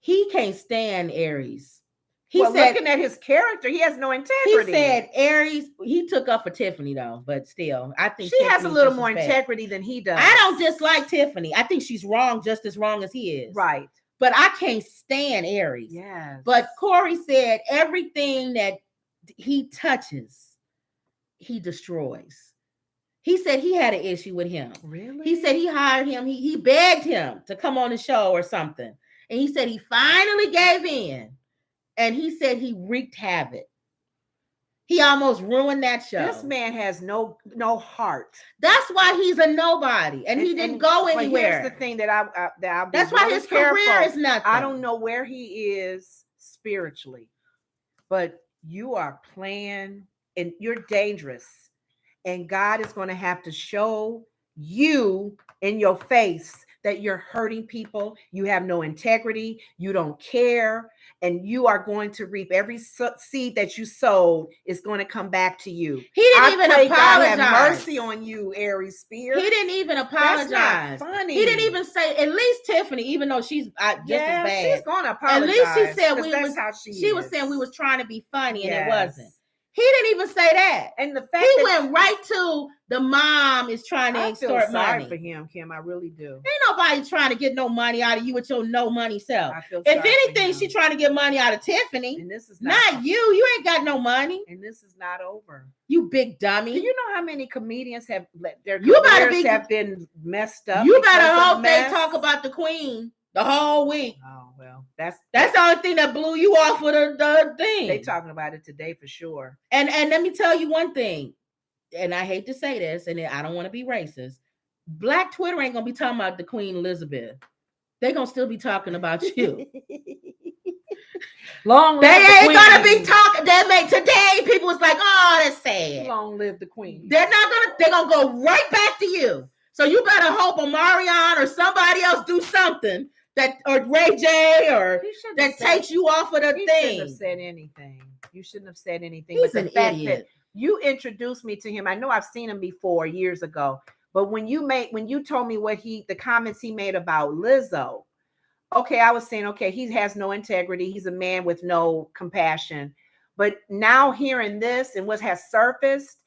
Speaker 1: He can't stand Aries.
Speaker 2: He said, looking at his character, he has no integrity.
Speaker 1: He said Aries, he took up for Tiffany though, but still, I think
Speaker 2: she has a little more integrity than he does.
Speaker 1: I don't dislike Tiffany. I think she's wrong, just as wrong as he is.
Speaker 2: Right.
Speaker 1: But I can't stand Aries.
Speaker 2: Yes.
Speaker 1: But Corey said everything that he touches, he destroys. He said he had an issue with him.
Speaker 2: Really?
Speaker 1: He said he hired him. He begged him to come on the show or something. And he said he finally gave in. And he said he wreaked havoc. He almost ruined that show.
Speaker 2: This man has no heart.
Speaker 1: That's why he's a nobody, and he didn't go anywhere.
Speaker 2: Here's the thing that
Speaker 1: that's why his career is nothing.
Speaker 2: I don't know where he is spiritually, but you are playing, and you're dangerous. And God is going to have to show you in your face that you're hurting people, you have no integrity, you don't care, and you are going to reap every seed that you sowed is going to come back to you.
Speaker 1: He didn't even apologize.
Speaker 2: God have mercy on you, Aries Spears.
Speaker 1: He didn't even apologize.
Speaker 2: That's not funny.
Speaker 1: He didn't even say, at least Tiffany, even though she's just as bad.
Speaker 2: She's going to apologize.
Speaker 1: At least she said
Speaker 2: she
Speaker 1: was saying we was trying to be funny and it wasn't. He didn't even say that.
Speaker 2: And the fact
Speaker 1: he went right to the mom is trying to extort money.
Speaker 2: For him, Kim. I really do.
Speaker 1: Ain't nobody trying to get no money out of you with your no money self.
Speaker 2: If
Speaker 1: anything, she trying to get money out of Tiffany.
Speaker 2: And this is
Speaker 1: not you. You ain't got no money.
Speaker 2: And this is not over.
Speaker 1: You big dummy.
Speaker 2: Do you know how many comedians have their careers have been messed up?
Speaker 1: You better hope they talk about the queen the whole week.
Speaker 2: Oh well, that's
Speaker 1: the only thing that blew you off with the thing.
Speaker 2: They talking about it today for sure.
Speaker 1: And let me tell you one thing, and I hate to say this, and I don't want to be racist. Black Twitter ain't gonna be talking about the Queen Elizabeth. They're gonna still be talking about you.
Speaker 2: Long
Speaker 1: They
Speaker 2: live the
Speaker 1: ain't gonna
Speaker 2: queen.
Speaker 1: be talking. They make today. People was like, oh, that's sad.
Speaker 2: Long live the queen.
Speaker 1: They're gonna go right back to you. So you better hope Omarion or somebody else do something that, or Ray J, or that takes you off of the
Speaker 2: He
Speaker 1: thing.
Speaker 2: shouldn't have said anything. You shouldn't have said anything.
Speaker 1: He's
Speaker 2: but
Speaker 1: an
Speaker 2: the fact
Speaker 1: idiot.
Speaker 2: that you introduced me to him, I know I've seen him before years ago. But when you told me the comments he made about Lizzo, okay, I was saying, okay, he has no integrity. He's a man with no compassion. But now hearing this and what has surfaced,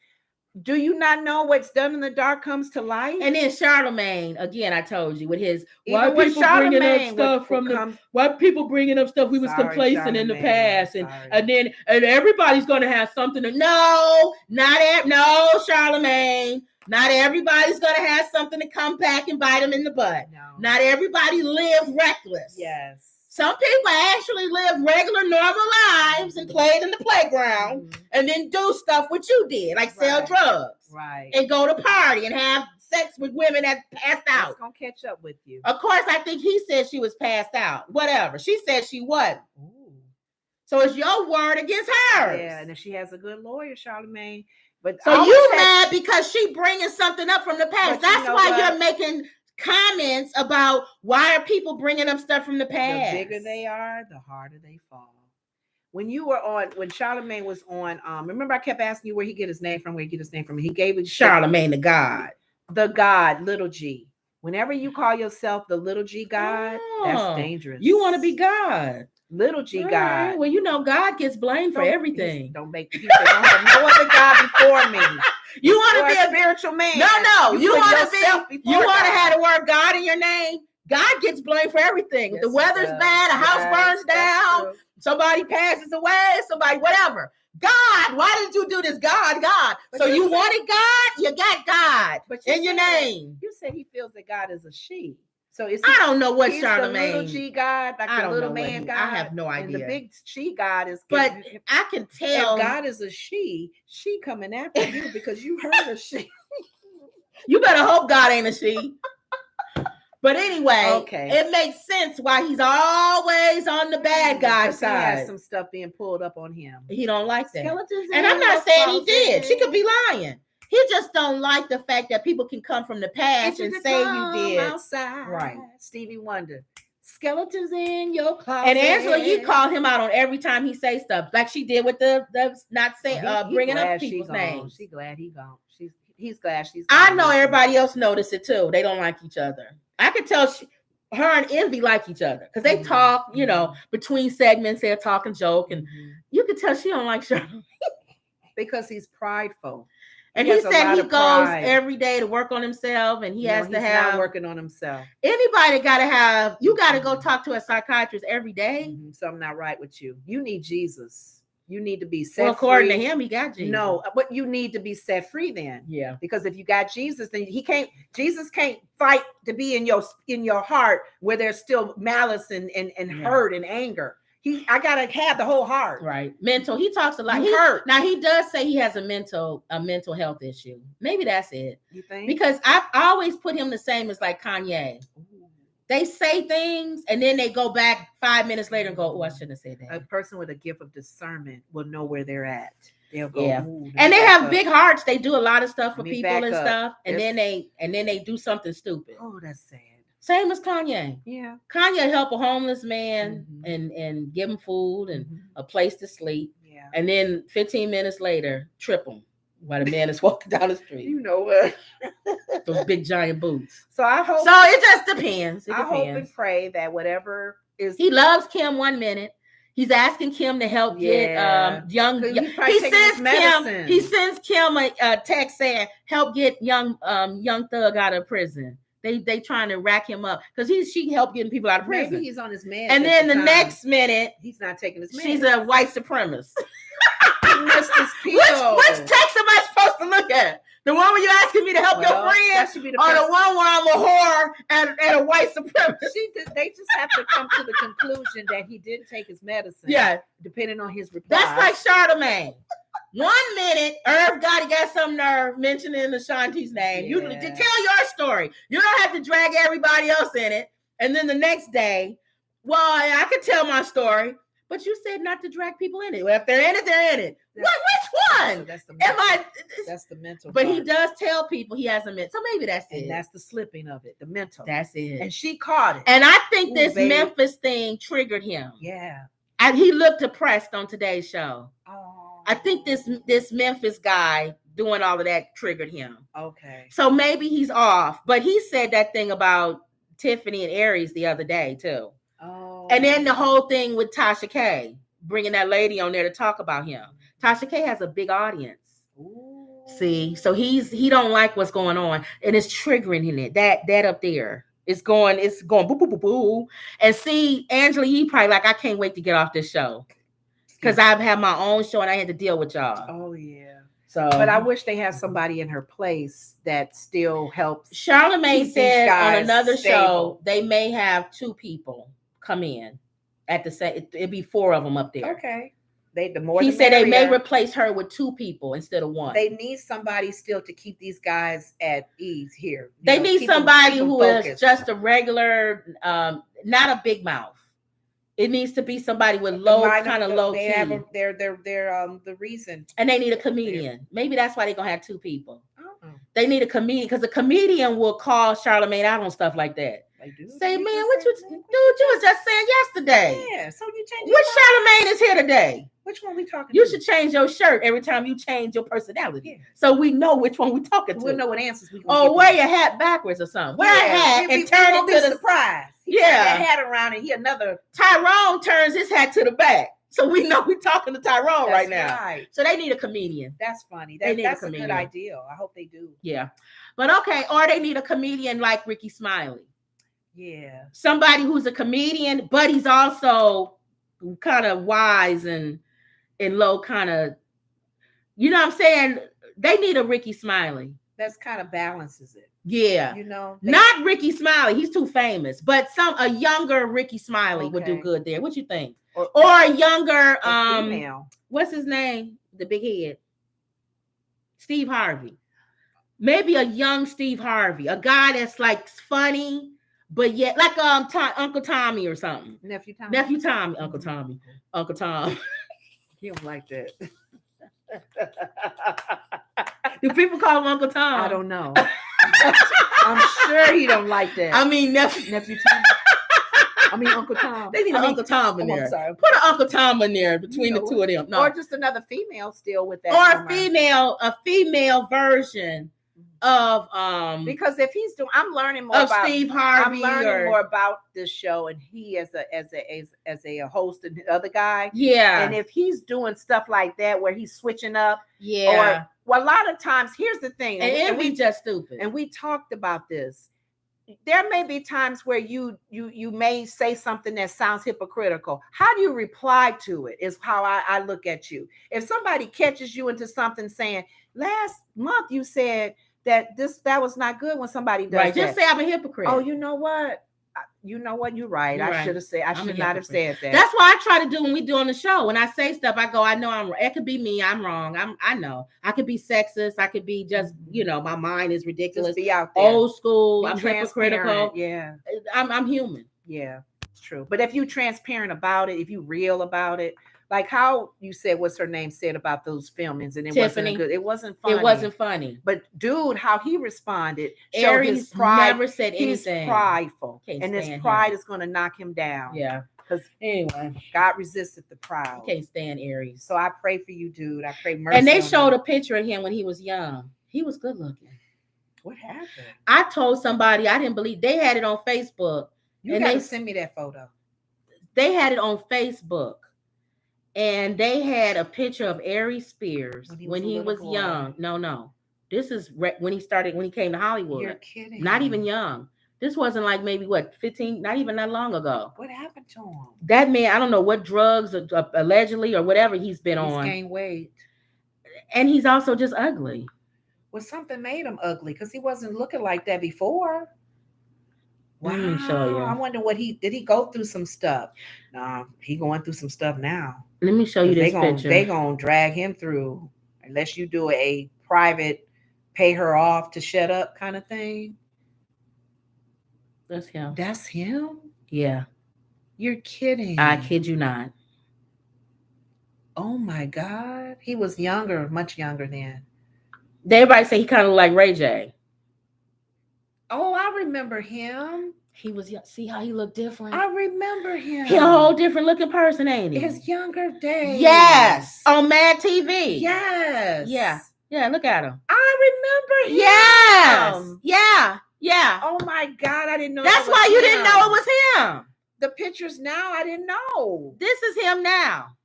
Speaker 2: do you not know what's done in the dark comes to light?
Speaker 1: And then Charlemagne, again, I told you with his
Speaker 2: Even
Speaker 1: why people bringing up stuff from why people bringing up stuff we was complacent in the past, and then everybody's gonna have something to no Charlemagne. Not everybody's gonna have something to come back and bite them in the butt.
Speaker 2: No.
Speaker 1: Not everybody live reckless.
Speaker 2: Yes.
Speaker 1: Some people actually live regular, normal lives and played in the playground and then do stuff what you did, like sell drugs.
Speaker 2: Right.
Speaker 1: And go to party and have sex with women that passed out.
Speaker 2: It's going to catch up with you.
Speaker 1: Of course, I think he said she was passed out. Whatever. She said she wasn't.
Speaker 2: Ooh.
Speaker 1: So it's your word against hers.
Speaker 2: Yeah, and if she has a good lawyer, Charlemagne. But
Speaker 1: so you mad because she bringing something up from the past. That's why you're making comments about why are people bringing up stuff from the past.
Speaker 2: The bigger they are, the harder they fall. When Charlemagne was on, remember I kept asking you where he get his name from, He gave it
Speaker 1: Charlemagne the God.
Speaker 2: The God, little G. Whenever you call yourself the little G God, that's dangerous.
Speaker 1: You want to be God.
Speaker 2: Little G God.
Speaker 1: Right. Well, you know, God gets blamed for everything.
Speaker 2: Don't make people don't have no other God before me.
Speaker 1: You want to be a
Speaker 2: spiritual man.
Speaker 1: No. You want to have the word God in your name. God gets blamed for everything. Yes, the weather's bad, a house burns down, somebody passes away, somebody, whatever. God, why did you do this? God. But so you wanted God, you got God in your name.
Speaker 2: You said he feels that God is a she. So
Speaker 1: I don't know what Charlemagne.
Speaker 2: The little G God, like the little man God.
Speaker 1: I have no idea.
Speaker 2: And the big she God is.
Speaker 1: But I can tell.
Speaker 2: If God is a she coming after you because you heard a she.
Speaker 1: You better hope God ain't a she. But anyway, it makes sense why he's always on the bad guy side.
Speaker 2: He has some stuff being pulled up on him.
Speaker 1: He don't like that.
Speaker 2: Skeletons
Speaker 1: and I'm not saying he did. She could be lying. He just don't like the fact that people can come from the past and say you did.
Speaker 2: Outside. Right. Stevie Wonder. Skeletons in your closet.
Speaker 1: And Angela Yee called him out on every time he say stuff, like she did with the not saying bringing up people's names.
Speaker 2: She's glad he gone. He's glad she's
Speaker 1: gone. I know everybody else noticed it too. They don't like each other. I could tell her and Envy like each other because they talk, you know, between segments, they're talking joke, and you could tell she don't like Charlemagne
Speaker 2: because he's prideful.
Speaker 1: And he said he goes every day to work on himself, and he has to have
Speaker 2: not working on himself.
Speaker 1: Anybody got to have. You got to go talk to a psychiatrist every day.
Speaker 2: Something not right with you. You need Jesus. You need to be set free.
Speaker 1: Well, according to him, he got Jesus.
Speaker 2: No, but you need to be set free then.
Speaker 1: Yeah.
Speaker 2: Because if you got Jesus, then Jesus can't fight to be in your heart where there's still malice and hurt and anger. I gotta have the whole heart.
Speaker 1: Right. Mental. He talks a lot.
Speaker 2: He hurt.
Speaker 1: Now he does say he has a mental health issue. Maybe that's it.
Speaker 2: You think?
Speaker 1: Because I've always put him the same as like Kanye. Ooh. They say things and then they go back 5 minutes later and go, "Oh, I shouldn't have said that."
Speaker 2: A person with a gift of discernment will know where they're at. They'll go,
Speaker 1: yeah. And they have big hearts. They do a lot of stuff for people and stuff. And then they do something stupid.
Speaker 2: Oh, that's sad.
Speaker 1: Same as Kanye.
Speaker 2: Yeah.
Speaker 1: Kanye help a homeless man and give him food and a place to sleep.
Speaker 2: Yeah.
Speaker 1: And then 15 minutes later, trip him while the man is walking down the street.
Speaker 2: You know what?
Speaker 1: Those big giant boots.
Speaker 2: So I hope.
Speaker 1: So it just depends.
Speaker 2: I hope and pray that whatever is.
Speaker 1: He loves Kim 1 minute. He's asking Kim to help get young. He sends Kim a text saying, "Help get young thug out of prison." They trying to rack him up because she helped getting people out of prison.
Speaker 2: Maybe he's on his man.
Speaker 1: And then the next minute,
Speaker 2: he's not taking his man.
Speaker 1: She's a white supremacist.
Speaker 2: Which
Speaker 1: text am I supposed to look at? The one where you asking me to help your friend, or the one where I'm a whore and a white supremacist?
Speaker 2: They just have to come to the conclusion that he didn't take his medicine.
Speaker 1: Yeah,
Speaker 2: depending on his reply.
Speaker 1: That's like Charlemagne. 1 minute, Irv Gotti got some nerve mentioning Ashanti's name. You tell your story. You don't have to drag everybody else in it. And then the next day, well, I could tell my story, but you said not to drag people in it. Well, if they're in it, they're in it. Which one?
Speaker 2: So that's the
Speaker 1: Am
Speaker 2: mental,
Speaker 1: I?
Speaker 2: that's the mental
Speaker 1: But
Speaker 2: part.
Speaker 1: he does tell people he hasn't met. So maybe that's
Speaker 2: And
Speaker 1: it.
Speaker 2: that's the slipping of it, the mental.
Speaker 1: That's it.
Speaker 2: And she caught it.
Speaker 1: And I think
Speaker 2: Ooh,
Speaker 1: this
Speaker 2: babe.
Speaker 1: Memphis thing triggered him.
Speaker 2: Yeah.
Speaker 1: And he looked depressed on today's show.
Speaker 2: Oh.
Speaker 1: I think this Memphis guy doing all of that triggered him.
Speaker 2: Okay.
Speaker 1: So maybe he's off. But he said that thing about Tiffany and Aries the other day too.
Speaker 2: Oh.
Speaker 1: And then the whole thing with Tasha K, bringing that lady on there to talk about him. Tasha K has a big audience.
Speaker 2: Ooh.
Speaker 1: See, so he don't like what's going on, and it's triggering him. That up there, it's going boo boo boo boo. And see, Angela, you probably like, I can't wait to get off this show because I've had my own show and I had to deal with y'all.
Speaker 2: Oh yeah.
Speaker 1: So,
Speaker 2: but I wish they had somebody in her place that still helps.
Speaker 1: Charlamagne said on another
Speaker 2: stable.
Speaker 1: show they may have 2 people come in at the same. It'd be 4 of them up there.
Speaker 2: Okay. The more
Speaker 1: he
Speaker 2: the
Speaker 1: said
Speaker 2: merrier.
Speaker 1: they may replace her with 2 people instead of 1.
Speaker 2: They need somebody still to keep these guys at ease here.
Speaker 1: They need somebody who is just a regular, not a big mouth. It needs to be somebody with kind of low key.
Speaker 2: They're the reason.
Speaker 1: And they need a comedian. Maybe that's why they're gonna have 2 people.
Speaker 2: Oh.
Speaker 1: They need a comedian because a comedian will call Charlamagne out on stuff like that.
Speaker 2: They do.
Speaker 1: Say, man, what you dude? You was just saying yesterday.
Speaker 2: Yeah. So you change.
Speaker 1: Which Charlamagne is here today?
Speaker 2: Which one we talking?
Speaker 1: You
Speaker 2: to?
Speaker 1: should change your shirt every time you change your personality,
Speaker 2: Yeah.
Speaker 1: so we know which one we talking to.
Speaker 2: We'll know what answers we.
Speaker 1: Oh, wear your hat backwards or something. Wear a hat and turn it to the
Speaker 2: surprise. He
Speaker 1: yeah,
Speaker 2: that hat around and he another.
Speaker 1: Tyrone turns his hat to the back, so we know we're talking to Tyrone right now.
Speaker 2: Right.
Speaker 1: So they need a comedian.
Speaker 2: That's funny. That's a good idea. I hope they do.
Speaker 1: Yeah, but okay, or they need a comedian like Ricky Smiley.
Speaker 2: Yeah,
Speaker 1: somebody who's a comedian, but he's also kind of wise and low, kind of. You know what I'm saying? They need a Ricky Smiley.
Speaker 2: That's kind of balances it.
Speaker 1: Yeah,
Speaker 2: you know,
Speaker 1: not Ricky Smiley. He's too famous, but a younger Ricky Smiley would do good there. What you think? Or a younger
Speaker 2: female.
Speaker 1: What's his name? The big head. Steve Harvey. Maybe a young Steve Harvey, a guy that's like funny, but yet like Uncle Tommy or something.
Speaker 2: Nephew
Speaker 1: Tommy, Uncle Tommy, Uncle Tom.
Speaker 2: He don't like that.
Speaker 1: Do people call him Uncle Tom?
Speaker 2: I don't know. I'm sure he don't like that.
Speaker 1: I mean, nephew Tom.
Speaker 2: I mean, Uncle Tom.
Speaker 1: They need an Uncle Tom in there.
Speaker 2: Sorry.
Speaker 1: Put an Uncle Tom in there between the 2 of them. No.
Speaker 2: Or just another female still with that.
Speaker 1: Or a female version of
Speaker 2: because if he's doing, I'm learning more
Speaker 1: of
Speaker 2: about
Speaker 1: Steve Harvey.
Speaker 2: I'm learning more about this show, and he as a host and the other guy.
Speaker 1: Yeah.
Speaker 2: And if he's doing stuff like that where he's switching up,
Speaker 1: yeah.
Speaker 2: Or a lot of times, here's the thing,
Speaker 1: and we just stupid.
Speaker 2: And we talked about this. There may be times where you may say something that sounds hypocritical. How do you reply to it is how I look at you. If somebody catches you into something saying, last month you said that was not good when somebody does
Speaker 1: right.
Speaker 2: that.
Speaker 1: Just say I'm a hypocrite.
Speaker 2: Oh, you know what? You're right. I should have said. I should not have said that.
Speaker 1: That's what I try to do when we do on the show. When I say stuff, I go, I know I'm. It could be me. I'm wrong. I know. I could be sexist. I could be just. My mind is ridiculous.
Speaker 2: Just be out there.
Speaker 1: Old school.
Speaker 2: Be
Speaker 1: I'm hypocritical.
Speaker 2: Yeah.
Speaker 1: I'm human.
Speaker 2: Yeah, it's true. But if you transparent about it, if you real about it, like how you said, what's her name said about those filmings, and it
Speaker 1: Tiffany.
Speaker 2: It wasn't funny.
Speaker 1: It wasn't funny.
Speaker 2: But dude, how he responded,
Speaker 1: Aries
Speaker 2: his pride.
Speaker 1: Never said anything.
Speaker 2: He's prideful, and his pride is going to knock him down.
Speaker 1: Yeah.
Speaker 2: Because
Speaker 1: anyway,
Speaker 2: God resisted the proud.
Speaker 1: You can't stand Aries.
Speaker 2: So I pray for you, dude. I pray mercy.
Speaker 1: And they showed a picture of him when he was young. He was good looking.
Speaker 2: What happened?
Speaker 1: I told somebody I didn't believe. They had it on Facebook.
Speaker 2: You gotta send me that photo.
Speaker 1: They had it on Facebook. And they had a picture of Aries Spears when he was young. No. This is when he came to Hollywood.
Speaker 2: You're kidding.
Speaker 1: Not even young. This wasn't like maybe 15, not even that long ago.
Speaker 2: What happened to him?
Speaker 1: That man, I don't know what drugs allegedly or whatever he's been on.
Speaker 2: He's gained weight.
Speaker 1: And he's also just ugly.
Speaker 2: Well, something made him ugly because he wasn't looking like that before. Wow.
Speaker 1: Let me show you.
Speaker 2: I wonder did he go through some stuff? Nah, he going through some stuff now.
Speaker 1: Let me show you this picture.
Speaker 2: They gonna drag him through unless you do a private pay her off to shut up kind of thing.
Speaker 1: That's him.
Speaker 2: That's him?
Speaker 1: Yeah,
Speaker 2: You're kidding.
Speaker 1: I kid you not.
Speaker 2: Oh my God. He was younger, much younger then.
Speaker 1: Everybody say he kind of like Ray J.
Speaker 2: Oh, I remember him.
Speaker 1: He was see how he looked different.
Speaker 2: I remember him.
Speaker 1: He a whole different looking person, ain't he?
Speaker 2: His younger days.
Speaker 1: Yes, on Mad TV.
Speaker 2: Yes.
Speaker 1: Yeah. Look at him.
Speaker 2: I remember him.
Speaker 1: Yes. Yeah.
Speaker 2: Oh my God, I didn't know.
Speaker 1: That's
Speaker 2: that
Speaker 1: why
Speaker 2: was
Speaker 1: you
Speaker 2: him.
Speaker 1: didn't know it was him.
Speaker 2: The pictures now, I didn't know.
Speaker 1: This is him now.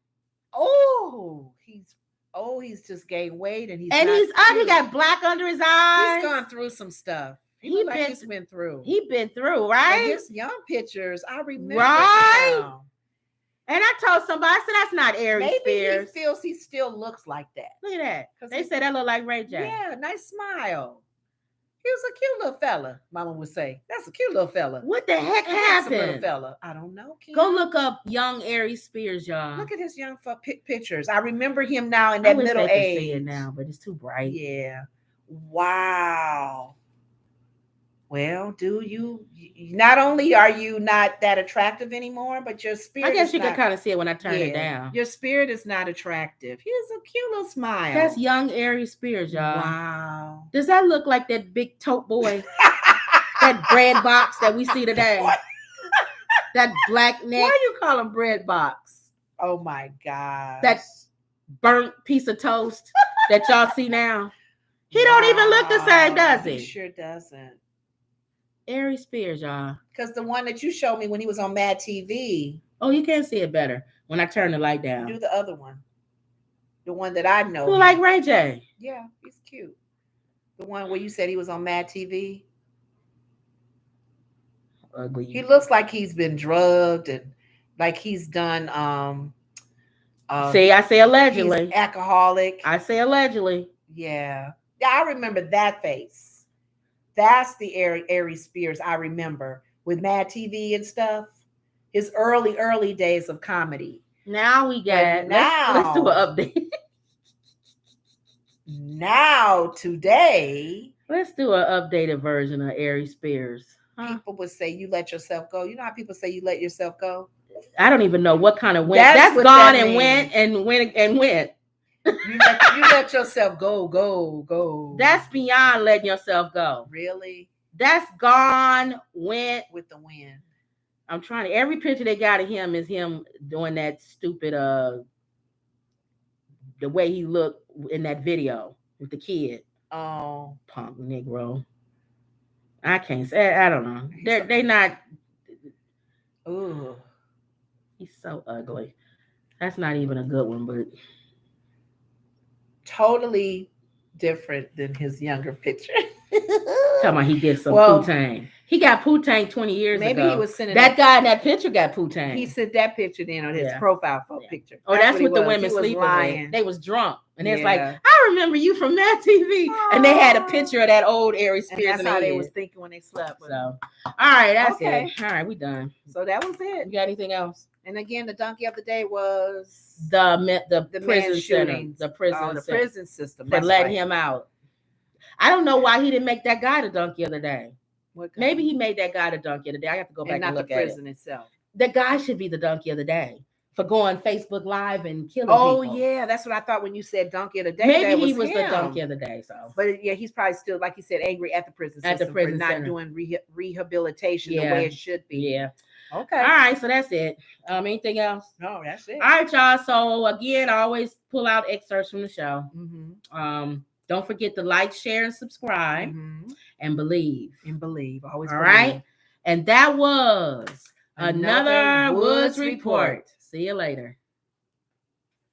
Speaker 2: He's just gained weight and he's
Speaker 1: He got black under his eyes.
Speaker 2: He's gone through some stuff.
Speaker 1: He's
Speaker 2: been through.
Speaker 1: He been through, right?
Speaker 2: And his young pictures, I remember.
Speaker 1: Right.
Speaker 2: Now.
Speaker 1: And I told somebody, I said, that's not Aries
Speaker 2: Maybe
Speaker 1: Spears.
Speaker 2: he feels he still looks like that.
Speaker 1: Look at that. They said that look like Ray J.
Speaker 2: Yeah, nice smile. He was a cute little fella, Mama would say. That's a cute little fella.
Speaker 1: What the heck
Speaker 2: Handsome little
Speaker 1: happened?
Speaker 2: fella. I don't know. Kim.
Speaker 1: Go look up young Aries Spears, y'all.
Speaker 2: Look at his young pictures. I remember him now in
Speaker 1: I
Speaker 2: that
Speaker 1: wish
Speaker 2: middle
Speaker 1: they could
Speaker 2: age.
Speaker 1: see it now, but it's too bright.
Speaker 2: Yeah. Wow. Well, not only are you not that attractive anymore, but your spirit.
Speaker 1: I guess you can kind of see it when I turn it down.
Speaker 2: Your spirit is not attractive. He has a cute little smile.
Speaker 1: That's young Aries Spears, y'all.
Speaker 2: Wow.
Speaker 1: Does that look like that big tote boy? That bread box that we see today? That black neck?
Speaker 2: Why you call him bread box? Oh my God.
Speaker 1: That burnt piece of toast that y'all see now? He don't even look the same, does he?
Speaker 2: He sure doesn't.
Speaker 1: Aries Spears, y'all.
Speaker 2: Because the one that you showed me when he was on Mad TV.
Speaker 1: Oh, you can see it better when I turn the light down.
Speaker 2: Do the other one. The one that I know.
Speaker 1: Who like Ray J?
Speaker 2: Yeah, he's cute. The one where you said he was on Mad TV.
Speaker 1: Ugly.
Speaker 2: He looks like he's been drugged and like he's done
Speaker 1: See, I say allegedly.
Speaker 2: He's alcoholic.
Speaker 1: I say allegedly.
Speaker 2: Yeah, I remember that face. That's the Aries Spears I remember with Mad TV and stuff. His early days of comedy.
Speaker 1: Now we got let's do an update.
Speaker 2: Now today,
Speaker 1: let's do an updated version of Aries Spears.
Speaker 2: People would say you let yourself go. You know how people say you let yourself go?
Speaker 1: I don't even know what kind of went. That's gone and went and went and went.
Speaker 2: You let yourself go.
Speaker 1: That's beyond letting yourself go.
Speaker 2: Really?
Speaker 1: That's gone, went
Speaker 2: with the wind.
Speaker 1: I'm trying to. Every picture they got of him is him doing that stupid the way he looked in that video with the kid.
Speaker 2: Oh,
Speaker 1: punk Negro. I can't say. I don't know. They not.
Speaker 2: Ooh,
Speaker 1: he's so ugly. That's not even a good one, but
Speaker 2: totally different than his younger picture.
Speaker 1: Talking about he gets some Poontang. He got Poontang 20 years ago.
Speaker 2: Maybe he was sending
Speaker 1: that guy in that picture got Poontang.
Speaker 2: He sent that picture in on his profile photo picture.
Speaker 1: Oh, that's what the women sleeping with. They was drunk. And it's like, I remember you from Mad TV. And they had a picture of that old Aries Spears.
Speaker 2: And that's how they was thinking when they slept.
Speaker 1: So, all right, that's it. All right, we done.
Speaker 2: So that was it.
Speaker 1: You got anything else?
Speaker 2: And again, the donkey of the day was
Speaker 1: the prison
Speaker 2: shooting.
Speaker 1: The prison
Speaker 2: prison system.
Speaker 1: For letting him out. I don't know why he didn't make that guy the donkey of the day. Maybe he made that guy the donkey of the day. I have to go back and look at it.
Speaker 2: Not the prison itself.
Speaker 1: The guy should be the donkey of the day for going Facebook Live and killing
Speaker 2: people.
Speaker 1: Oh,
Speaker 2: yeah. That's what I thought when you said donkey of the day.
Speaker 1: Maybe he was the donkey of the day. So,
Speaker 2: but yeah, he's probably still, like you said, angry at the prison system for not doing rehabilitation the way it should be.
Speaker 1: Yeah.
Speaker 2: Okay.
Speaker 1: All right. So that's it. Anything else?
Speaker 2: No, that's it.
Speaker 1: All right, y'all. So again, I always pull out excerpts from the show.
Speaker 2: Mm-hmm.
Speaker 1: Don't forget to like, share, and subscribe, and believe.
Speaker 2: Always.
Speaker 1: All right. And that was another Woods Report. See you later.